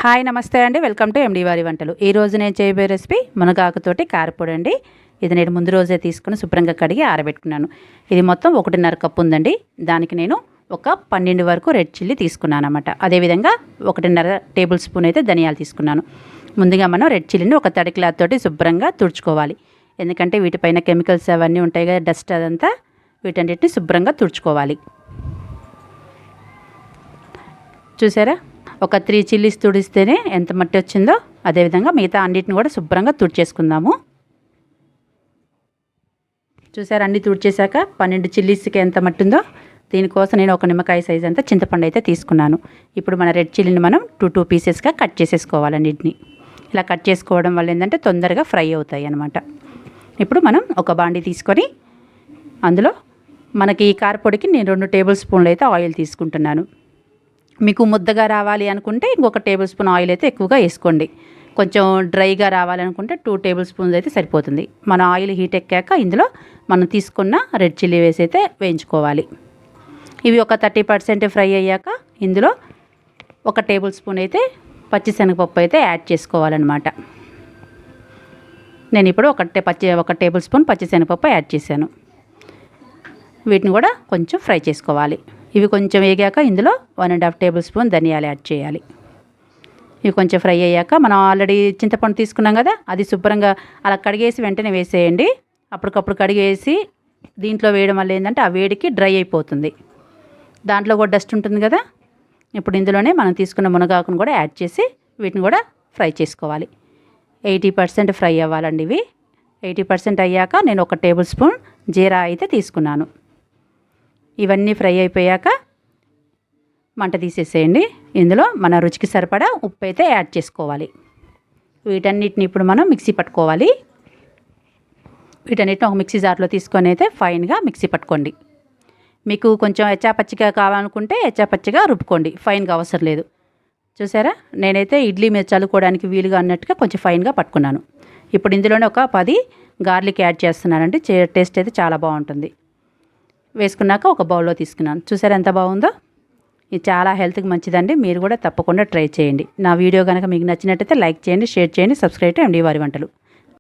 Hi నమస్తే అండి, welcome to MD వారి వంటలు. ఈ రోజు నేను చేయబోయే రెసిపీ మునగాకుతోటి కారపొడి అండి. ఇది నేను ముందు రోజే తీసుకుని శుభ్రంగా కడిగి ఆరబెట్టుకున్నాను. ఇది మొత్తం 1.5 కప్పు ఉందండి. దానికి నేను ఒక 12 వరకు రెడ్ చిల్లీ తీసుకున్నాను అన్నమాట. అదేవిధంగా 1.5 టేబుల్ స్పూన్ అయితే ధనియాలు తీసుకున్నాను. ముందుగా మనం రెడ్ చిల్లీని ఒక తడి క్లాత్ తోటి శుభ్రంగా తుడుచుకోవాలి. ఎందుకంటే వీటిపైన కెమికల్స్ అవన్నీ ఉంటాయి కదా, డస్ట్ అదంతా, వీటన్నిటిని శుభ్రంగా తుడుచుకోవాలి. చూసారా, ఒక 3 చిల్లీస్ తుడిస్తేనే ఎంత మట్టి వచ్చిందో అదేవిధంగా మిగతా అన్నిటిని కూడా శుభ్రంగా తుడిచేసుకుందాము. చూసారా, అన్నీ తుడిచేశాక 12 చిల్లీస్కి ఎంత మట్టి ఉందో దీనికోసం నేను ఒక నిమ్మకాయ సైజ్ అంతా చింతపండు అయితే తీసుకున్నాను. ఇప్పుడు మన రెడ్ చిల్లీని మనం 2 పీసెస్గా కట్ చేసేసుకోవాలన్నిటిని. ఇలా కట్ చేసుకోవడం వల్ల ఏంటంటే తొందరగా ఫ్రై అవుతాయి అన్నమాట. ఇప్పుడు మనం ఒక బాండీ తీసుకొని అందులో మనకి ఈ కారపొడికి నేను 2 టేబుల్ స్పూన్లు అయితే ఆయిల్ తీసుకుంటున్నాను. మీకు ముద్దగా రావాలి అనుకుంటే ఇంకొక టేబుల్ స్పూన్ ఆయిల్ అయితే ఎక్కువగా వేసుకోండి. కొంచెం డ్రైగా రావాలనుకుంటే 2 టేబుల్ స్పూన్స్ అయితే సరిపోతుంది. మన ఆయిల్ హీట్ ఎక్కాక ఇందులో మనం తీసుకున్న రెడ్ చిల్లీ వేసి అయితే వేయించుకోవాలి. ఇవి ఒక 30% ఫ్రై అయ్యాక ఇందులో ఒక టేబుల్ స్పూన్ అయితే పచ్చిశనగపప్పు అయితే యాడ్ చేసుకోవాలన్నమాట. నేను ఇప్పుడు ఒక టేబుల్ స్పూన్ పచ్చిశనగపప్పు యాడ్ చేశాను. వీటిని కూడా కొంచెం ఫ్రై చేసుకోవాలి. ఇవి కొంచెం వేగాక ఇందులో 1.5 టేబుల్ స్పూన్ ధనియాలు యాడ్ చేయాలి. ఇవి కొంచెం ఫ్రై అయ్యాక మనం ఆల్రెడీ చింతపండు తీసుకున్నాం కదా, అది శుభ్రంగా అలా కడిగేసి వెంటనే వేసేయండి. అప్పటికప్పుడు కడిగేసి దీంట్లో వేయడం వల్ల ఏంటంటే ఆ వేడికి డ్రై అయిపోతుంది. దాంట్లో కూడా డస్ట్ ఉంటుంది కదా. ఇప్పుడు ఇందులోనే మనం తీసుకున్న మునగాకును కూడా యాడ్ చేసి వీటిని కూడా ఫ్రై చేసుకోవాలి. 80% ఫ్రై అవ్వాలండి. ఇవి 80% అయ్యాక నేను ఒక టేబుల్ స్పూన్ జీరా అయితే తీసుకున్నాను. ఇవన్నీ ఫ్రై అయిపోయాక మంట తీసేసేయండి. ఇందులో మన రుచికి సరిపడా ఉప్పు అయితే యాడ్ చేసుకోవాలి. వీటన్నిటిని ఇప్పుడు మనం మిక్సీ పట్టుకోవాలి. వీటన్నిటిని ఒక మిక్సీ జార్లో తీసుకొని అయితే ఫైన్గా మిక్సీ పట్టుకోండి. మీకు కొంచెం ఎచ్చాపచ్చిగా కావాలనుకుంటే ఎచ్చాపచ్చిగా రుబ్బుకోండి, ఫైన్గా అవసరం లేదు. చూసారా, నేనైతే ఇడ్లీ మీద చల్లుకోవడానికి వీలుగా అన్నట్టుగా కొంచెం ఫైన్గా పట్టుకున్నాను. ఇప్పుడు ఇందులోనే ఒక 10 గార్లిక్ యాడ్ చేస్తున్నానండి. టేస్ట్ అయితే చాలా బాగుంటుంది. వేసుకున్నాక ఒక బౌల్లో తీసుకున్నాను. చూసారా ఎంత బాగుందో. ఇది చాలా హెల్త్కి మంచిదండి. మీరు కూడా తప్పకుండా ట్రై చేయండి. నా వీడియో కనుక మీకు నచ్చినట్టయితే లైక్ చేయండి, షేర్ చేయండి, సబ్స్క్రైబ్ టు ఎండి వారి వంటలు.